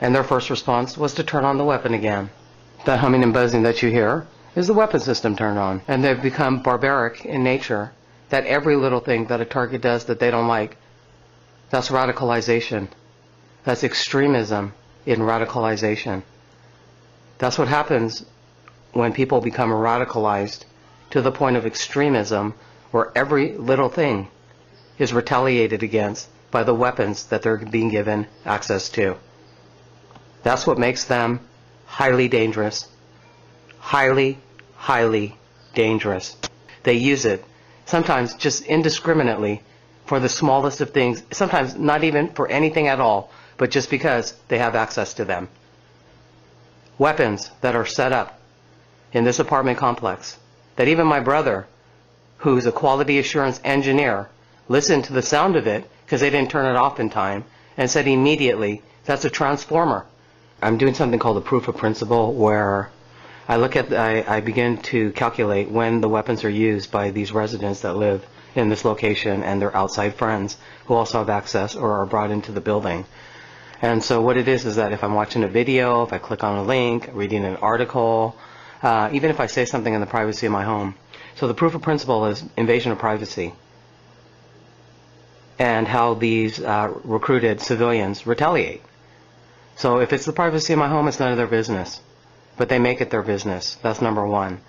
and their first response was to turn on the weapon again. That humming and buzzing that you hear is the weapon system turned on. And they've become barbaric in nature, that every little thing that a target does that they don't like, that's radicalization. That's extremism in radicalization. That's what happens when people become radicalized to the point of extremism, where every little thing is retaliated against by the weapons that they're being given access to. That's what makes them highly dangerous. Highly, highly dangerous. They use it, sometimes just indiscriminately, for the smallest of things, sometimes not even for anything at all, but just because they have access to them. Weapons that are set up in this apartment complex, that even my brother, who's a quality assurance engineer, listened to the sound of it because they didn't turn it off in time and said immediately, that's a transformer. I'm doing something called the proof of principle, where I begin to calculate when the weapons are used by these residents that live in this location and their outside friends who also have access or are brought into the building. And so what it is that if I'm watching a video, if I click on a link, reading an article, even if I say something in the privacy of my home. So the proof of principle is invasion of privacy, and how these recruited civilians retaliate. So if it's the privacy of my home, it's none of their business. But they make it their business. That's number one.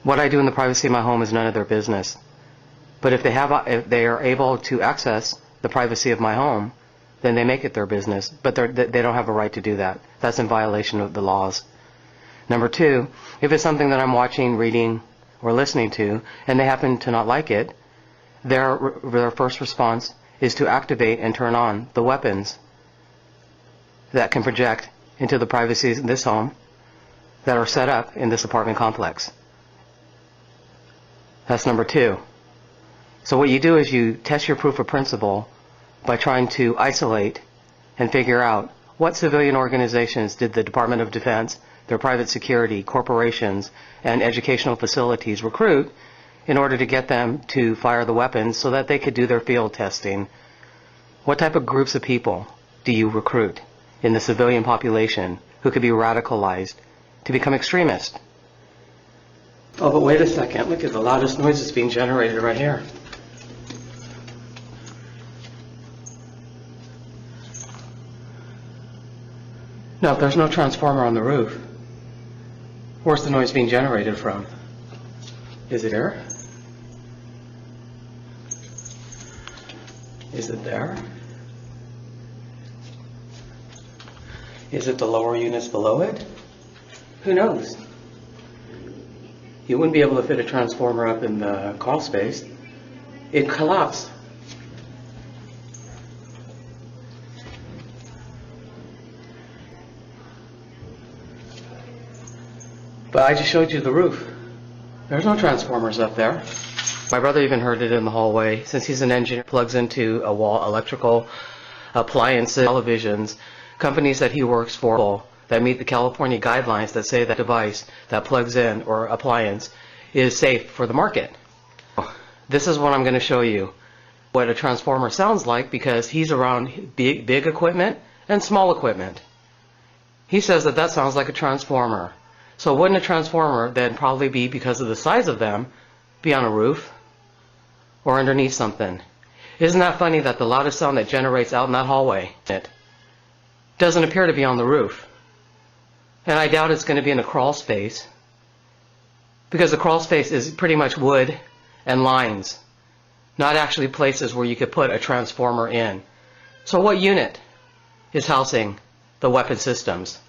What I do in the privacy of my home is none of their business. But if they are able to access the privacy of my home, then they make it their business. But they don't have a right to do that. That's in violation of the laws. Number two, if it's something that I'm watching, reading, or listening to, and they happen to not like it, their first response is to activate and turn on the weapons that can project into the privacy of this home that are set up in this apartment complex. That's number two. So what you do is you test your proof of principle by trying to isolate and figure out what civilian organizations did the Department of Defense, their private security, corporations, and educational facilities recruit in order to get them to fire the weapons so that they could do their field testing. What type of groups of people do you recruit in the civilian population who could be radicalized to become extremists? Oh, but wait a second. Look at the loudest noise that's being generated right here. No, there's no transformer on the roof. Where's the noise being generated from? Is it air? Is it there? Is it the lower units below it? Who knows? You wouldn't be able to fit a transformer up in the crawl space. It'd collapse. But I just showed you the roof. There's no transformers up there. My brother even heard it in the hallway. Since he's an engineer, plugs into a wall, electrical appliances, televisions, companies that he works for that meet the California guidelines that say that device that plugs in or appliance is safe for the market. This is what I'm going to show you, what a transformer sounds like, because he's around big equipment and small equipment. He says that sounds like a transformer. So wouldn't a transformer then probably be, because of the size of them, be on a roof or underneath something? Isn't that funny that the loudest sound that generates out in that hallway, it doesn't appear to be on the roof? And I doubt it's going to be in a crawl space, because the crawl space is pretty much wood and lines, not actually places where you could put a transformer in. So what unit is housing the weapon systems?